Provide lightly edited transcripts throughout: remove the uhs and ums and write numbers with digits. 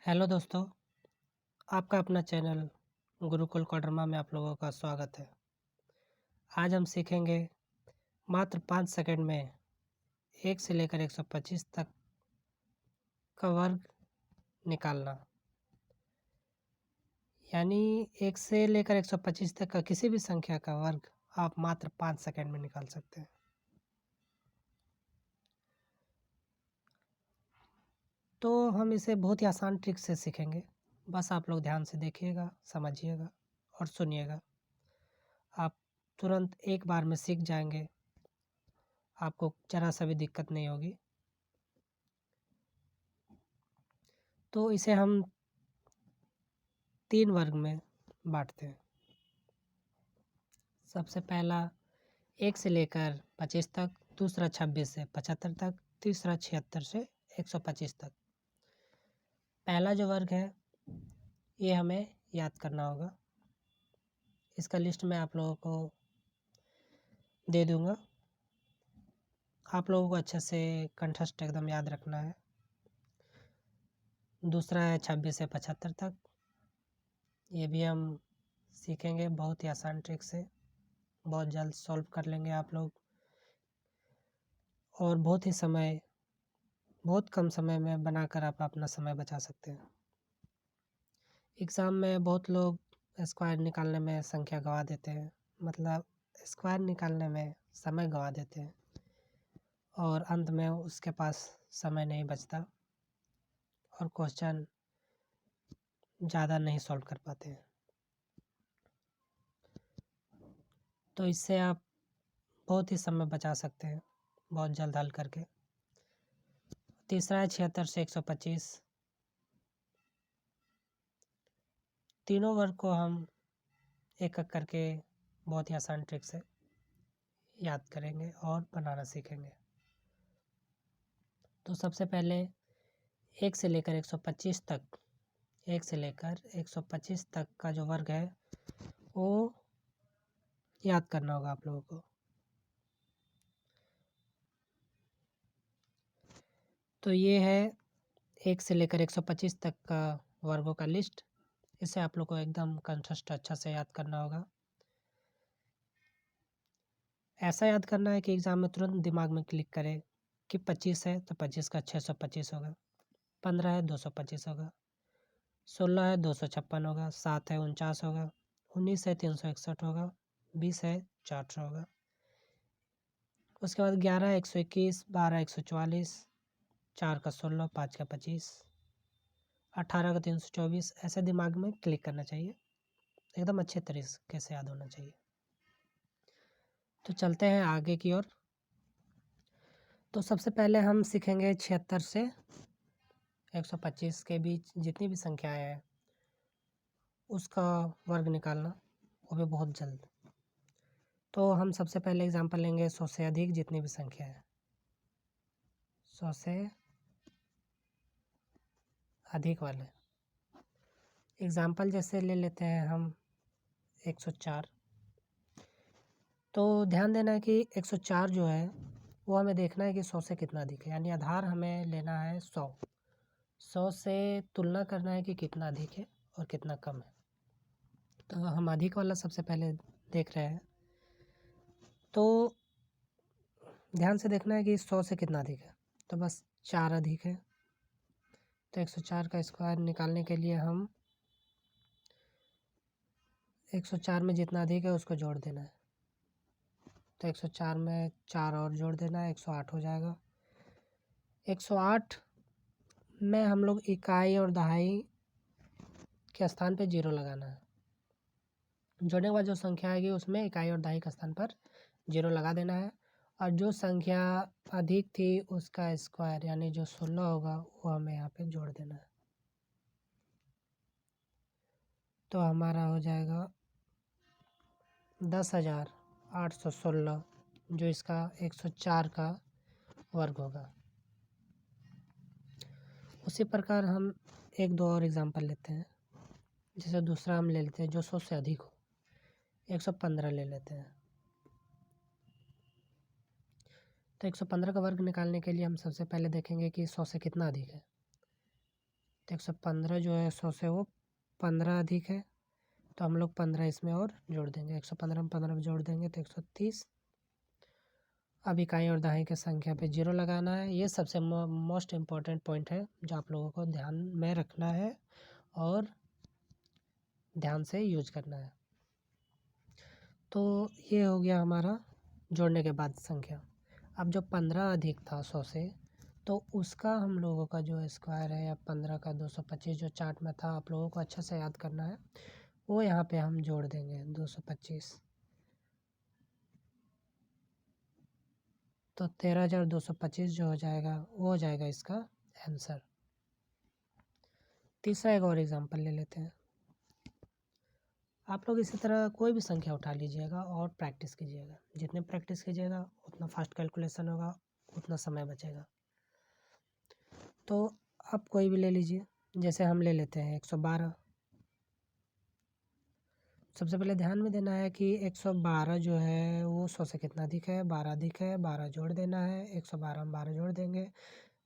Hello दोस्तों, आपका अपना चैनल गुरुकुल कोडरमा में आप लोगों का स्वागत है। आज हम सीखेंगे मात्र 5 सेकंड में 1 से लेकर 125 तक का वर्ग निकालना। यानी 1 से लेकर 125 तक का किसी भी संख्या का वर्ग आप मात्र 5 सेकंड में निकाल सकते हैं। तो हम इसे बहुत ही आसान ट्रिक से सीखेंगे। बस आप लोग ध्यान से देखिएगा, समझिएगा और सुनिएगा। आप तुरंत एक बार में सीख जाएंगे, आपको ज़रा सा भी दिक्कत नहीं होगी। तो इसे हम 3 वर्ग में बांटते हैं। सबसे पहला 1 से लेकर 25 तक, दूसरा 26 से 75 तक, तीसरा 76 से 125 तक। पहला जो वर्ग है ये हमें याद करना होगा। इसका लिस्ट मैं आप लोगों को दे दूँगा। आप लोगों को अच्छे से कंठस्थ एकदम याद रखना है। दूसरा है 26 से 75 तक। ये भी हम सीखेंगे बहुत ही आसान ट्रिक से। बहुत जल्द सॉल्व कर लेंगे आप लोग और बहुत कम समय में बनाकर आप अपना समय बचा सकते हैं। एग्ज़ाम में बहुत लोग स्क्वायर निकालने में संख्या गंवा देते हैं, मतलब स्क्वायर निकालने में समय गंवा देते हैं और अंत में उसके पास समय नहीं बचता और क्वेश्चन ज़्यादा नहीं सॉल्व कर पाते हैं। तो इससे आप बहुत ही समय बचा सकते हैं बहुत जल्द हल करके। तीसरा है 76 से 125। तीनों वर्ग को हम एक एक करके बहुत ही आसान ट्रिक से याद करेंगे और बनाना सीखेंगे। तो सबसे पहले 1 से लेकर 125 तक, 1 से लेकर 125 तक का जो वर्ग है वो याद करना होगा आप लोगों को। तो ये है 1 से लेकर 125 तक का वर्गों का लिस्ट। इसे आप लोग को एकदम कंठस्थ अच्छा से याद करना होगा। ऐसा याद करना है कि एग्ज़ाम में तुरंत दिमाग में क्लिक करे कि 25 है तो 25 का 625 होगा, 15 है 225 होगा, 16 है 256 होगा, 7 है 49 होगा, 19 है 361 होगा, 20 है 400 होगा। उसके बाद 11 है 121, 12 144, 4 का 16, 5 का 25, 18 का 324। ऐसे दिमाग में क्लिक करना चाहिए, एकदम अच्छे तरीके से याद होना चाहिए। तो चलते हैं आगे की ओर। तो सबसे पहले हम सीखेंगे 76 से 125 के बीच जितनी भी संख्याएं हैं उसका वर्ग निकालना, वो भी बहुत जल्द। तो हम सबसे पहले एग्जांपल लेंगे 100 से अधिक जितनी भी संख्या है, 100 से अधिक वाले एग्जांपल जैसे ले लेते हैं हम 104। तो ध्यान देना है कि 104 जो है वो हमें देखना है कि 100 से कितना अधिक है, यानी आधार हमें लेना है 100। 100 से तुलना करना है कि कितना अधिक है और कितना कम है। तो हम अधिक वाला सबसे पहले देख रहे हैं। तो ध्यान से देखना है कि 100 से कितना अधिक है, तो बस 4 अधिक है। तो 104 का स्क्वायर निकालने के लिए हम 104 में जितना अधिक है उसको जोड़ देना है। तो 104 में 4 और जोड़ देना है, 108 हो जाएगा। 108 में हम लोग इकाई और दहाई के स्थान पे 0 लगाना है। जोड़ने के बाद जो संख्या आएगी उसमें इकाई और दहाई के स्थान पर 0 लगा देना है और जो संख्या अधिक थी उसका स्क्वायर यानी जो 16 होगा वो हमें यहाँ पे जोड़ देना है। तो हमारा हो जाएगा 10,816, जो इसका 104 का वर्ग होगा। उसी प्रकार हम एक दो और एग्जांपल लेते हैं। जैसे दूसरा हम ले लेते हैं जो 100 से अधिक हो, 115 ले लेते हैं। तो 115 का वर्ग निकालने के लिए हम सबसे पहले देखेंगे कि 100 से कितना अधिक है। तो 115 जो है 100 से वो 15 अधिक है, तो हम लोग 15 इसमें और जोड़ देंगे। 115 में 15 जोड़ देंगे तो 130। अब इकाई और दहाई की संख्या पे 0 लगाना है। ये सबसे मोस्ट इम्पॉर्टेंट पॉइंट है जो आप लोगों को ध्यान में रखना है और ध्यान से यूज करना है। तो ये हो गया हमारा जोड़ने के बाद संख्या। अब जो 15 अधिक था 100 से, तो उसका हम लोगों का जो स्क्वायर है या 15 का 225 जो चार्ट में था, आप लोगों को अच्छे से याद करना है, वो यहाँ पे हम जोड़ देंगे 225। तो 13,225 जो हो जाएगा वो हो जाएगा इसका आंसर। तीसरा एक और एग्जांपल ले लेते हैं। आप लोग इसी तरह कोई भी संख्या उठा लीजिएगा और प्रैक्टिस कीजिएगा। जितने प्रैक्टिस कीजिएगा उतना फास्ट कैलकुलेशन होगा, उतना समय बचेगा। तो आप कोई भी ले लीजिए, जैसे हम ले लेते हैं 112। सबसे पहले ध्यान में देना है कि 112 जो है वो 100 से कितना अधिक है, 12 अधिक है, 12 जोड़ देना है। 112 में 12 जोड़ देंगे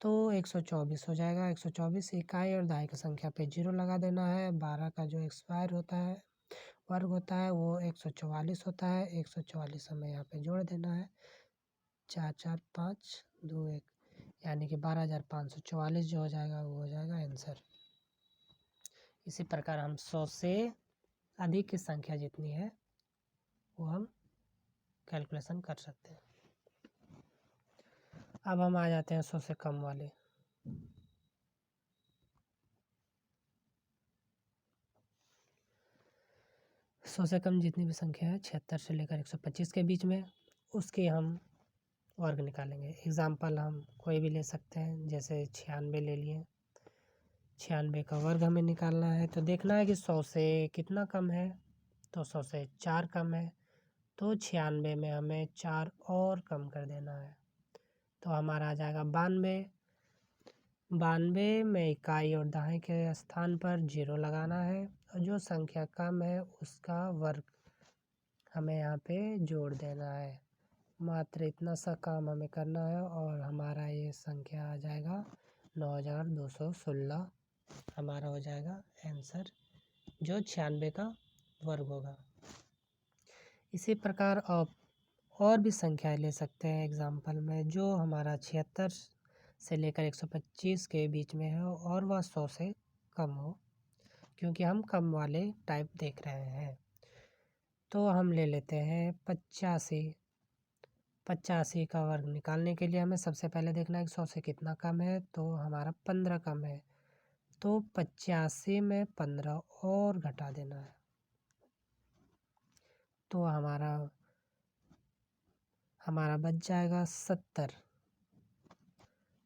तो 124 हो जाएगा। 124 इकाई और दहाई की संख्या पे 0 लगा देना है। 12 का जो स्क्वायर होता है, वर्ग होता है, वो 144 होता है। 144 हमें यहाँ पे जोड़ देना है। 4 4 5 2 1, यानी कि 12,544 जो हो जाएगा वो हो जाएगा आंसर। इसी प्रकार हम 100 से अधिक की संख्या जितनी है वो हम कैलकुलेशन कर सकते हैं। अब हम आ जाते हैं 100 से कम वाले। सौ से कम जितनी भी संख्या है 76 से लेकर 125 के बीच में, उसके हम वर्ग निकालेंगे। एग्जाम्पल हम कोई भी ले सकते हैं, जैसे 96 ले लिए। 96 का वर्ग हमें निकालना है, तो देखना है कि 100 से कितना कम है, तो 100 से 4 कम है, तो 96 में हमें 4 और कम कर देना है, तो हमारा आ जाएगा 92। 92 में इकाई और दहाई के स्थान पर 0 लगाना है और जो संख्या कम है उसका वर्ग हमें यहाँ पे जोड़ देना है। मात्र इतना सा काम हमें करना है और हमारा ये संख्या आ जाएगा 9,216। हमारा हो जाएगा आंसर, जो 96 का वर्ग होगा। इसी प्रकार आप और भी संख्या ले सकते हैं एग्जाम्पल में, जो हमारा 76 से लेकर 125 के बीच में है और वह 100 से कम हो, क्योंकि हम कम वाले टाइप देख रहे हैं। तो हम ले लेते हैं 85। 85 का वर्ग निकालने के लिए हमें सबसे पहले देखना है कि 100 से कितना कम है, तो हमारा 15 कम है, तो 85 में 15 और घटा देना है, तो हमारा बच जाएगा 70।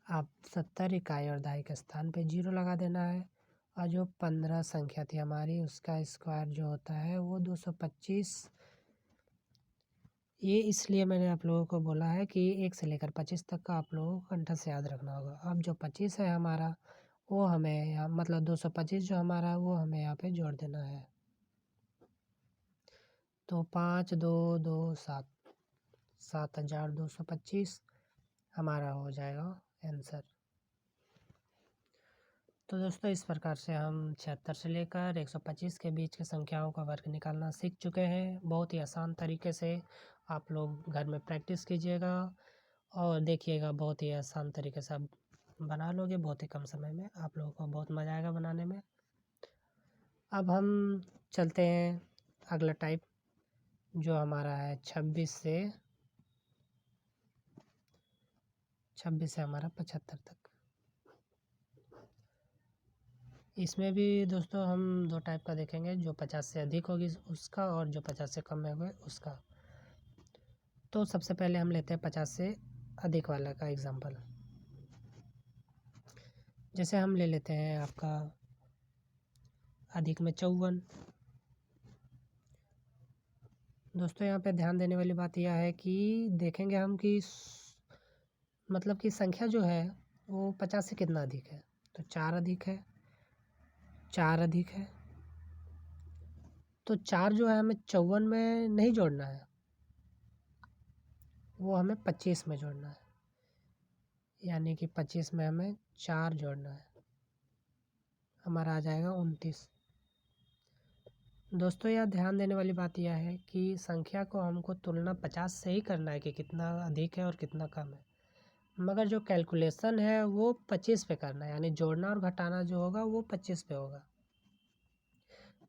अब 70 इकाई और दहाई के स्थान पे 0 लगा देना है और जो 15 संख्या थी हमारी उसका स्क्वायर जो होता है वो 225। ये इसलिए मैंने आप लोगों को बोला है कि 1 से लेकर 25 तक का आप लोगों को कंठस्थ से याद रखना होगा। अब जो 25 है हमारा, वो हमें यहाँ मतलब 225 जो हमारा वो हमें यहाँ पे जोड़ देना है। तो 5 2 2 7, 7,225 हमारा हो जाएगा आंसर। तो दोस्तों इस प्रकार से हम 76 से लेकर 125 के बीच की संख्याओं का वर्ग निकालना सीख चुके हैं। बहुत ही आसान तरीके से आप लोग घर में प्रैक्टिस कीजिएगा और देखिएगा, बहुत ही आसान तरीके से आप बना लोगे बहुत ही कम समय में। आप लोगों को बहुत मज़ा आएगा बनाने में। अब हम चलते हैं अगला टाइप, जो हमारा है 26 से हमारा 75 तक। इसमें भी दोस्तों हम दो टाइप का देखेंगे, जो 50 से अधिक होगी उसका और जो 50 से कम होगा उसका। तो सबसे पहले हम लेते हैं 50 से अधिक वाला का एग्जांपल। जैसे हम ले लेते हैं आपका अधिक में 54। दोस्तों यहाँ पे ध्यान देने वाली बात यह है कि देखेंगे हम कि मतलब कि संख्या जो है वो 50 से कितना अधिक है, तो 4 अधिक है, 4 अधिक है। तो 4 जो है हमें 54 में नहीं जोड़ना है, वो हमें 25 में जोड़ना है, यानी कि 25 में हमें 4 जोड़ना है। हमारा आ जाएगा 29। दोस्तों यह ध्यान देने वाली बात यह है कि संख्या को हमको तुलना 50 से ही करना है कि कितना अधिक है और कितना कम है, मगर जो कैलकुलेशन है वो 25 पे करना है, यानी जोड़ना और घटाना जो होगा वो 25 पे होगा।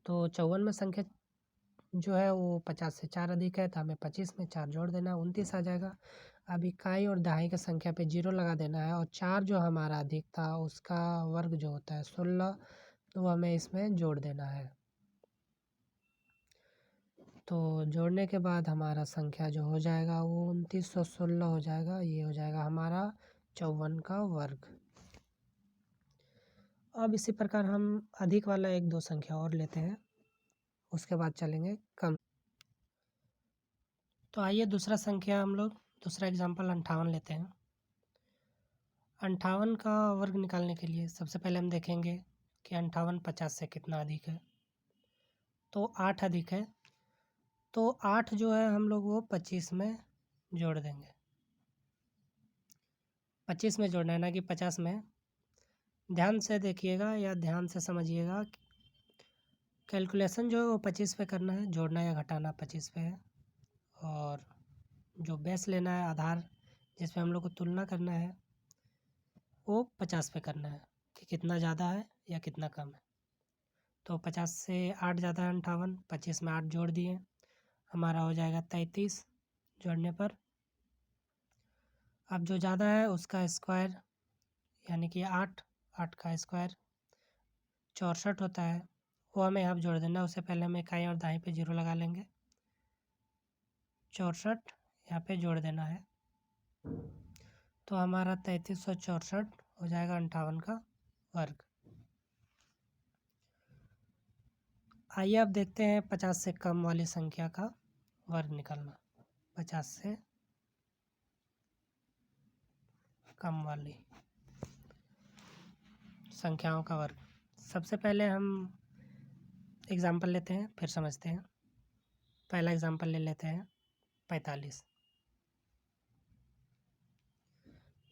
तो 54 में संख्या जो है वो 50 से 4 अधिक है, तो हमें 25 में 4 जोड़ देना है, 29 आ जाएगा। अब इकाई और दहाई की संख्या पे 0 लगा देना है, और 4 जो हमारा अधिक था उसका वर्ग जो होता है 16, तो वो हमें इसमें जोड़ देना है। तो जोड़ने के बाद हमारा संख्या जो हो जाएगा वो 2916 हो जाएगा। ये हो जाएगा हमारा 54 का वर्ग। अब इसी प्रकार हम अधिक वाला 1-2 संख्या और लेते हैं, उसके बाद चलेंगे कम। तो आइए दूसरा संख्या हम लोग दूसरा एग्जाम्पल 58 लेते हैं। 58 का वर्ग निकालने के लिए सबसे पहले हम देखेंगे कि 58 50 से कितना अधिक है। तो 8 अधिक है, तो 8 जो है हम लोग वो 25 में जोड़ देंगे। 25 में जोड़ना है, ना कि 50 में। ध्यान से देखिएगा या ध्यान से समझिएगा, कैलकुलेशन जो है वो 25 पे करना है, जोड़ना या घटाना 25 पे है, और जो बेस लेना है आधार जिस पे हम लोग को तुलना करना है वो 50 पे करना है कि कितना ज़्यादा है या कितना कम है। तो 50 से 8 ज़्यादा है 58, 25 में 8 जोड़ दिए, हमारा हो जाएगा 33 जोड़ने पर। अब जो ज़्यादा है उसका स्क्वायर यानी कि 8 का स्क्वायर 64 होता है, वो हमें यहाँ जोड़ देना। उससे पहले हम इकाई और दहाई पे 0 लगा लेंगे, 64 यहाँ पे जोड़ देना है। तो हमारा 3364 हो जाएगा 58 का वर्ग। आइए अब देखते हैं 50 से कम वाली संख्या का वर्ग निकालना। 50 से कम वाली संख्याओं का वर्ग। सबसे पहले हम एग्जाम्पल लेते हैं, फिर समझते हैं। पहला एग्जाम्पल ले लेते हैं 45।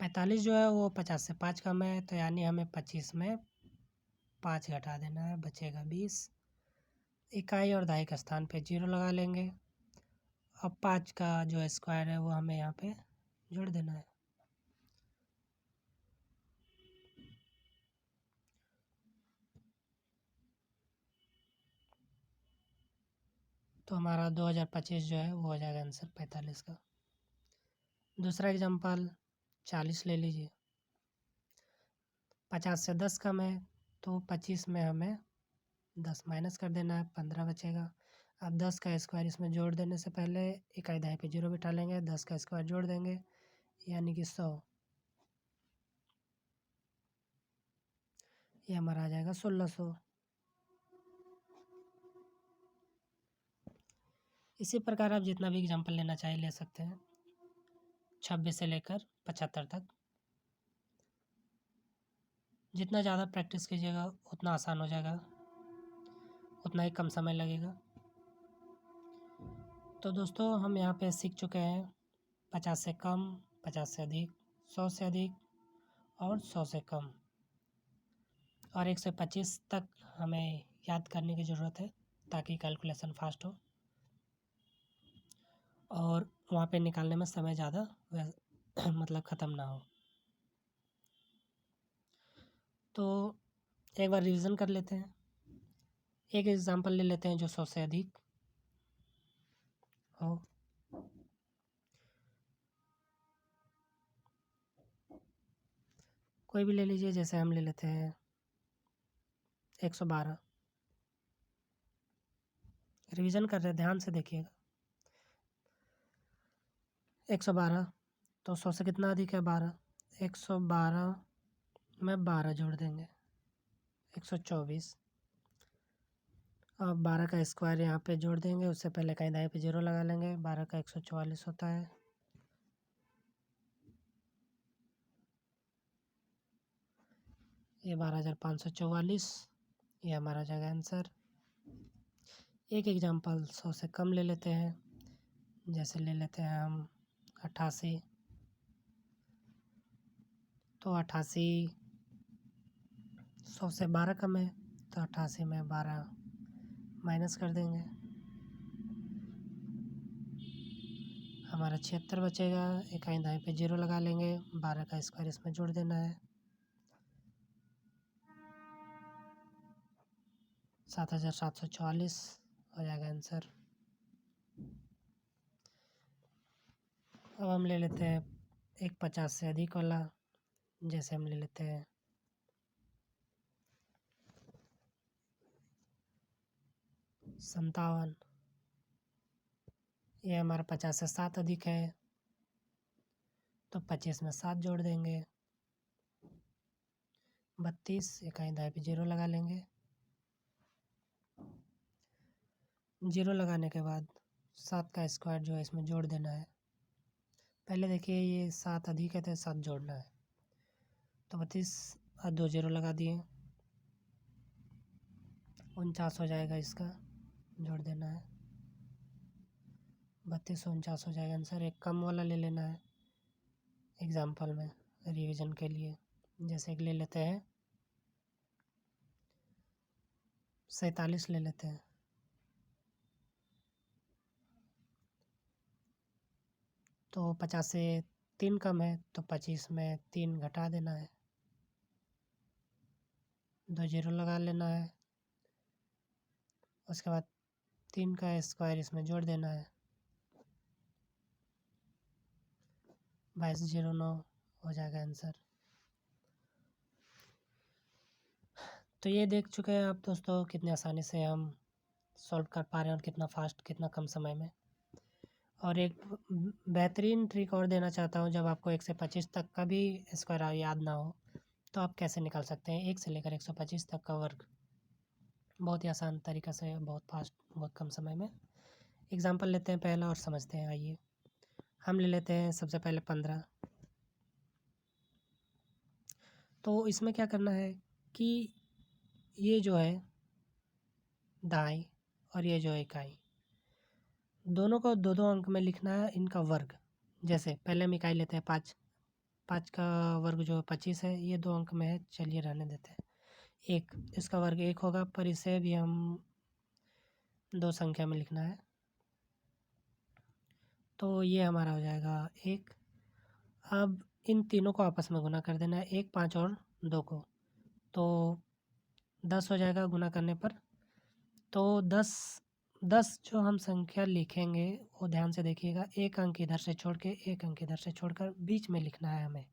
45 जो है वो 50 से 5 कम है, तो यानी हमें 25 में 5 घटा देना है, बचेगा 20। इकाई और दहाई के स्थान पे 0 लगा लेंगे। अब 5 का जो स्क्वायर है वो हमें यहाँ पे जोड़ देना है। तो हमारा 2025 जो है वो हो जाएगा आंसर 45 का। दूसरा एग्जाम्पल 40 ले लीजिए। 50 से 10 कम है, तो 25 में हमें 10 माइनस कर देना है, 15 बचेगा। अब 10 का स्क्वायर इसमें जोड़ देने से पहले इकाई दहाई पे 0 बिठा लेंगे, 10 का स्क्वायर जोड़ देंगे यानी कि 100। ये हमारा आ जाएगा 1600। इसी प्रकार आप जितना भी एग्जाम्पल लेना चाहे ले सकते हैं, 26 से लेकर 75 तक। जितना ज़्यादा प्रैक्टिस कीजिएगा उतना आसान हो जाएगा, उतना ही कम समय लगेगा। तो दोस्तों हम यहाँ पे सीख चुके हैं 50 से कम, 50 से अधिक, 100 से अधिक और 100 से कम, और 125 तक हमें याद करने की ज़रूरत है ताकि कैलकुलेशन फास्ट हो और वहाँ पे निकालने में समय ज़्यादा मतलब ख़त्म ना हो। तो एक बार रिवीजन कर लेते हैं। एक एग्जांपल ले लेते हैं जो 100 से अधिक हो। कोई भी ले लीजिए, जैसे हम ले लेते हैं 112। रिवीजन कर रहे हैं, ध्यान से देखिएगा। 112, तो 100 से कितना अधिक है 12, 112 में 12 जोड़ देंगे 124। अब 12 का स्क्वायर यहाँ पे जोड़ देंगे, उससे पहले कहीं दाएं पे 0 लगा लेंगे। 12 का 144 होता है। ये 12,544, ये हमारा जाएगा आंसर। एक एग्जांपल 100 से कम ले लेते हैं, जैसे ले लेते हैं हम 88। तो 88 100 से 12 कम है तो 88 में 12 माइनस कर देंगे, हमारा 76 बचेगा। इकाई दाएं पे 0 लगा लेंगे, 12 का स्क्वायर इसमें जोड़ देना है, 7744 हो जाएगा आंसर। अब हम ले लेते हैं एक 50 से अधिक वाला, जैसे हम ले लेते हैं 57। ये हमारा 50 से 7 अधिक है तो 25 में 7 जोड़ देंगे, 32। इकाई दाएं पे 0 लगा लेंगे, 0 लगाने के बाद 7 का स्क्वायर जो है इसमें जोड़ देना है। पहले देखिए ये 7 अधिक है तो 7 जोड़ना है, तो 32 और 2 0 लगा दिए, 49 हो जाएगा, इसका जोड़ देना है, 32 49 हो जाएगा आंसर। एक कम वाला ले लेना है एग्जाम्पल में रिवीजन के लिए, जैसे एक ले लेते हैं 47 ले लेते हैं, तो 50 से 3 कम है तो 25 में 3 घटा देना है, 2 0 लगा लेना है, उसके बाद 3 का स्क्वायर इसमें जोड़ देना है, 2209 हो जाएगा आंसर। तो ये देख चुके हैं आप दोस्तों कितने आसानी से हम सॉल्व कर पा रहे हैं और कितना फास्ट, कितना कम समय में। और एक बेहतरीन ट्रिक और देना चाहता हूँ, जब आपको 1 से 25 तक का भी स्क्वायर याद ना हो तो आप कैसे निकाल सकते हैं 1 से लेकर 125 तक का वर्ग, बहुत ही आसान तरीक़ा से, बहुत फास्ट, बहुत कम समय में। एग्जाम्पल लेते हैं पहला और समझते हैं। आइए हम ले लेते हैं सबसे पहले 15। तो इसमें क्या करना है कि ये जो है दाई और ये जो है इकाई, दोनों को 2-2 अंक में लिखना है इनका वर्ग। जैसे पहले हम इकाई लेते हैं 5, 5 का वर्ग जो 25 है, ये 2 अंक में है, चलिए रहने देते हैं। 1, इसका वर्ग 1 होगा, पर इसे भी हम 2 संख्या में लिखना है, तो ये हमारा हो जाएगा 1। अब इन तीनों को आपस में गुना कर देना है, 1 5 और 2 को, तो 10 हो जाएगा गुना करने पर। तो 10 जो हम संख्या लिखेंगे वो ध्यान से देखिएगा, एक अंक इधर से छोड़ के, एक अंक इधर से छोड़कर बीच में लिखना है हमें।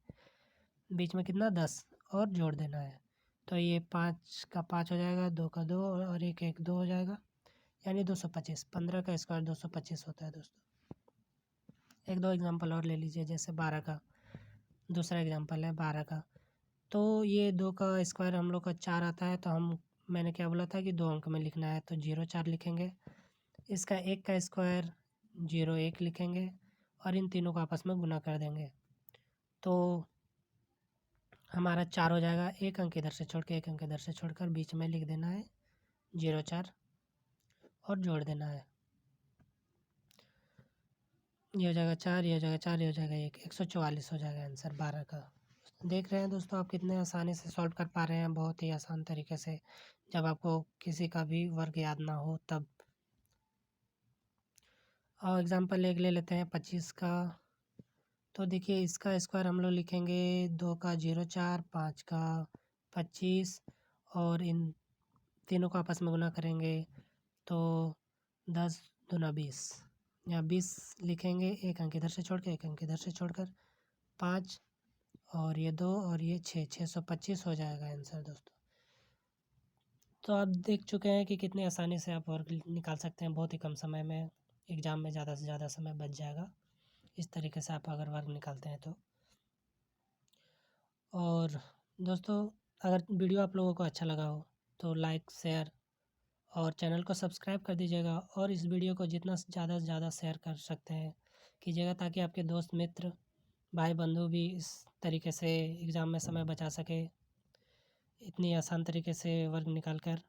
बीच में कितना 10 और जोड़ देना है, तो ये 5 का 5 हो जाएगा, 2 का 2 और 1 1 2 हो जाएगा, यानी 225। 15 का स्क्वायर 225 होता है दोस्तों। एक दो एग्जांपल और ले लीजिए, जैसे 12 का दूसरा एग्जांपल है 12 का। तो ये 2 का स्क्वायर हम लोग का 4 आता है, तो मैंने क्या बोला था कि 2 अंक में लिखना है, तो 0 4 लिखेंगे। इसका 1 का स्क्वायर 0 1 लिखेंगे और इन तीनों को आपस में गुना कर देंगे, तो हमारा 4 हो जाएगा। एक अंक इधर से छोड़ के, एक अंक इधर से छोड़कर बीच में लिख देना है 0 4 और जोड़ देना है, ये हो जाएगा 4, ये हो जाएगा 4, ये हो जाएगा 1, 144 हो जाएगा आंसर 12 का। देख रहे हैं दोस्तों आप कितने आसानी से सॉल्व कर पा रहे हैं, बहुत ही आसान तरीके से, जब आपको किसी का भी वर्ग याद ना हो तब। और एग्जांपल एक ले लेते हैं 25 का। तो देखिए इसका स्क्वायर हम लोग लिखेंगे 2 का 0 4, 5 का 25 और इन तीनों को आपस में गुना करेंगे तो 10 दूना 20, या 20 लिखेंगे, एक अंक इधर से छोड़ के, एक अंक इधर से छोड़कर 5 और ये 2 और ये 6, 625 हो जाएगा आंसर दोस्तों। तो आप देख चुके हैं कि कितनी आसानी से आप वर्ग निकाल सकते हैं बहुत ही कम समय में। एग्ज़ाम में ज़्यादा से ज़्यादा समय बच जाएगा इस तरीके से आप अगर वर्ग निकालते हैं तो। और दोस्तों अगर वीडियो आप लोगों को अच्छा लगा हो तो लाइक शेयर और चैनल को सब्सक्राइब कर दीजिएगा, और इस वीडियो को जितना ज़्यादा से ज़्यादा शेयर कर सकते हैं कीजिएगा, ताकि आपके दोस्त मित्र भाई बंधु भी इस तरीके से एग्ज़ाम में समय बचा सके इतनी आसान तरीके से वर्ग निकाल कर।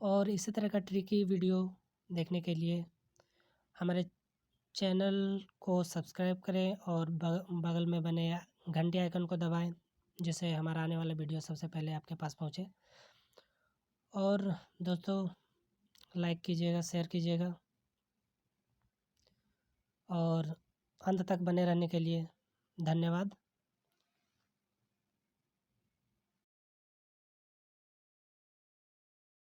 और इसी तरह का ट्रिकी वीडियो देखने के लिए हमारे चैनल को सब्सक्राइब करें और बगल में बने घंटी आइकन को दबाएं, जिससे हमारा आने वाला वीडियो सबसे पहले आपके पास पहुँचे। और दोस्तों लाइक कीजिएगा, शेयर कीजिएगा और अंत तक बने रहने के लिए धन्यवाद।